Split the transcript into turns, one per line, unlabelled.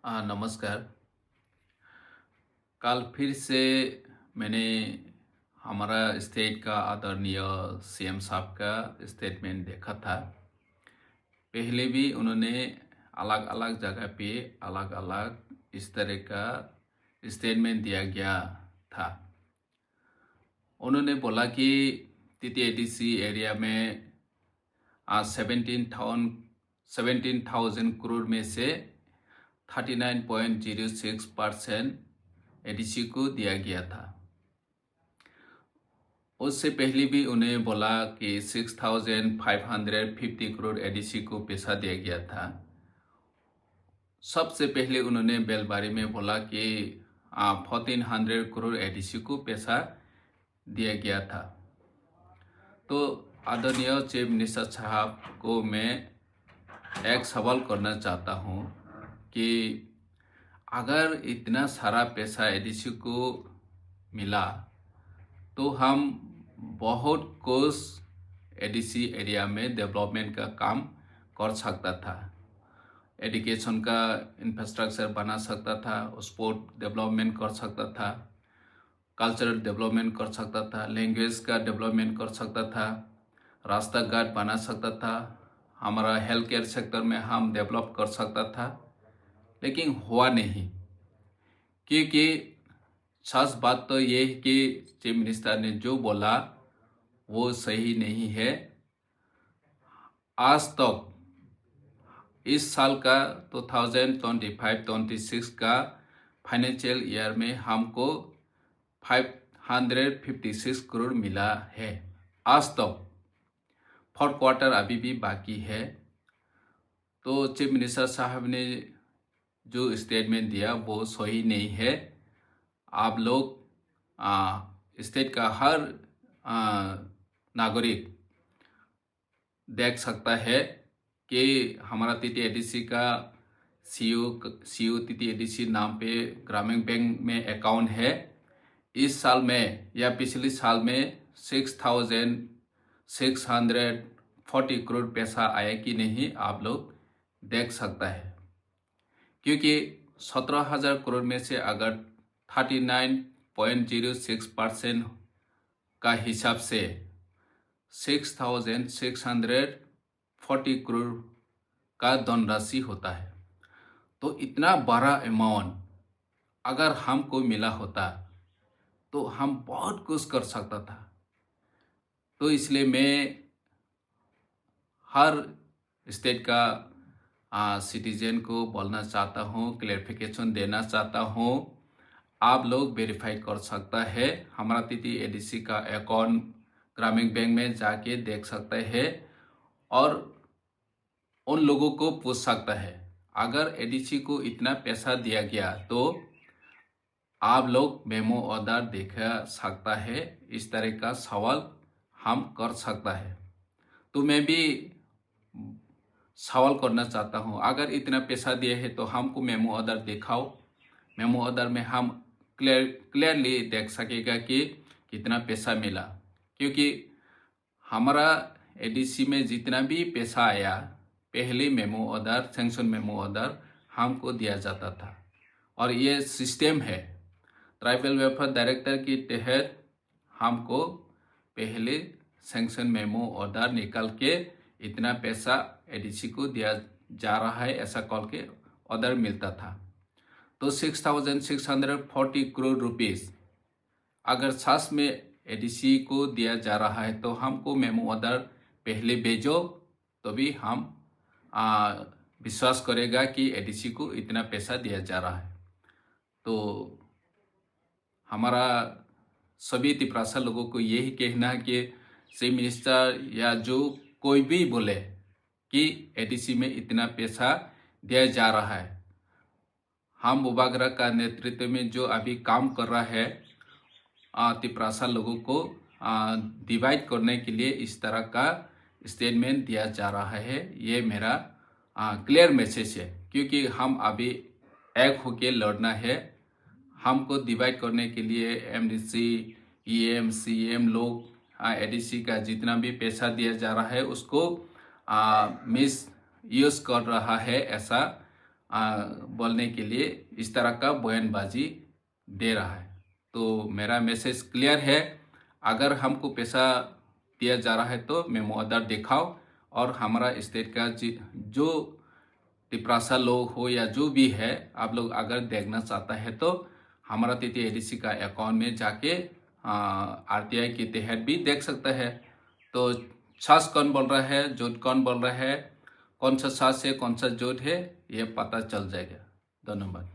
नमस्कार। कल फिर से मैंने हमारा स्टेट का आदरणीय सीएम साहब का स्टेटमेंट देखा था। पहले भी उन्होंने अलग अलग जगह पे अलग अलग इस तरह का स्टेटमेंट दिया गया था। उन्होंने बोला कि TTADC एरिया में 17,000 करोड़ में से 39.06% एडीसी को दिया गया था। उससे पहले भी उन्हें बोला कि 6,550 करोड़ एडीसी को पैसा दिया गया था। सबसे पहले उन्होंने बेलबारी में बोला कि 1,400 करोड़ एडीसी को पैसा दिया गया था। तो आदरणीय चीफ मिनिस्टर साहब को मैं एक सवाल करना चाहता हूँ कि अगर इतना सारा पैसा एडीसी को मिला तो हम बहुत कुछ एडीसी एरिया में डेवलपमेंट का काम कर सकता था। एजुकेशन का इंफ्रास्ट्रक्चर बना सकता था, स्पोर्ट डेवलपमेंट कर सकता था, कल्चरल डेवलपमेंट कर सकता था, लैंग्वेज का डेवलपमेंट कर सकता था, रास्ता घाट बना सकता था, हमारा हेल्थ केयर सेक्टर में हम डेवलप कर सकता था। लेकिन हुआ नहीं, क्योंकि सच बात तो ये है कि चीफ मिनिस्टर ने जो बोला वो सही नहीं है। आज तक इस साल का 2025-26 का फाइनेंशियल ईयर में हमको 556 करोड़ मिला है। आज तक फोर्थ क्वार्टर अभी भी बाकी है। तो चीफ मिनिस्टर साहब ने जो स्टेटमेंट दिया वो सही नहीं है। आप लोग स्टेट का हर नागरिक देख सकता है कि हमारा TTADC का सीओ TTADC नाम पे ग्रामीण बैंक में अकाउंट है। इस साल में या पिछले साल में 6,640 करोड़ पैसा आया कि नहीं आप लोग देख सकता है। क्योंकि 17,000 करोड़ में से अगर 39.06% का हिसाब से 6,640 करोड़ का धनराशि होता है। तो इतना बड़ा अमाउंट अगर हमको मिला होता तो हम बहुत कुछ कर सकता था। तो इसलिए मैं हर स्टेट का सिटीजन को बोलना चाहता हूँ, क्लैरिफिकेशन देना चाहता हूँ। आप लोग वेरीफाई कर सकता है, हमारा TTADC का अकाउंट ग्रामीण बैंक में जाके देख सकते हैं और उन लोगों को पूछ सकता है अगर एडीसी को इतना पैसा दिया गया तो आप लोग मेमो ऑर्डर दिखा सकता है। इस तरह का सवाल हम कर सकता है। तो मैं भी सवाल करना चाहता हूँ, अगर इतना पैसा दिया है तो हमको मेमो ऑर्डर दिखाओ। मेमो ऑर्डर में हम क्लियरली देख सकेगा कि कितना पैसा मिला। क्योंकि हमारा एडीसी में जितना भी पैसा आया पहले memo order, sanction memo order हमको दिया जाता था। और ये सिस्टम है, ट्राइबल वेलफेयर डायरेक्टर के तहत हमको पहले सैंक्शन मेमो ऑर्डर निकाल के इतना पैसा एडीसी को दिया जा रहा है ऐसा कॉल के ऑर्डर मिलता था। तो 6,640 करोड़ रुपीस अगर सच में एडीसी को दिया जा रहा है तो हमको मेमो ऑर्डर पहले भेजो, तो भी हम विश्वास करेगा कि एडीसी को इतना पैसा दिया जा रहा है। तो हमारा सभी तिपरासा लोगों को यही कहना है कि चीफ मिनिस्टर या जो कोई भी बोले कि एडीसी में इतना पैसा दिया जा रहा है, हम बुबागरा का नेतृत्व में जो अभी काम कर रहा है तिपरासा लोगों को डिवाइड करने के लिए इस तरह का स्टेटमेंट दिया जा रहा है। ये मेरा क्लियर मैसेज है, क्योंकि हम अभी एक होके लड़ना है। हमको डिवाइड करने के लिए MDC, EM, CM लोग एडीसी का जितना भी पैसा दिया जा रहा है उसको मिस यूज कर रहा है ऐसा बोलने के लिए इस तरह का बयानबाजी दे रहा है। तो मेरा मैसेज क्लियर है, अगर हमको पैसा दिया जा रहा है तो मेमो ऑर्डर दिखाओ, और हमारा स्टेट का जो टिप्रासा लोग हो या जो भी है, आप लोग अगर देखना चाहता है तो हमारा TTADC का अकाउंट में जाके RTI के तहत भी देख सकता है। तो सच कौन बोल रहा है, झूठ कौन बोल रहा है, कौन सा सच है कौन सा झूठ है, ये पता चल जाएगा। धन्यवाद।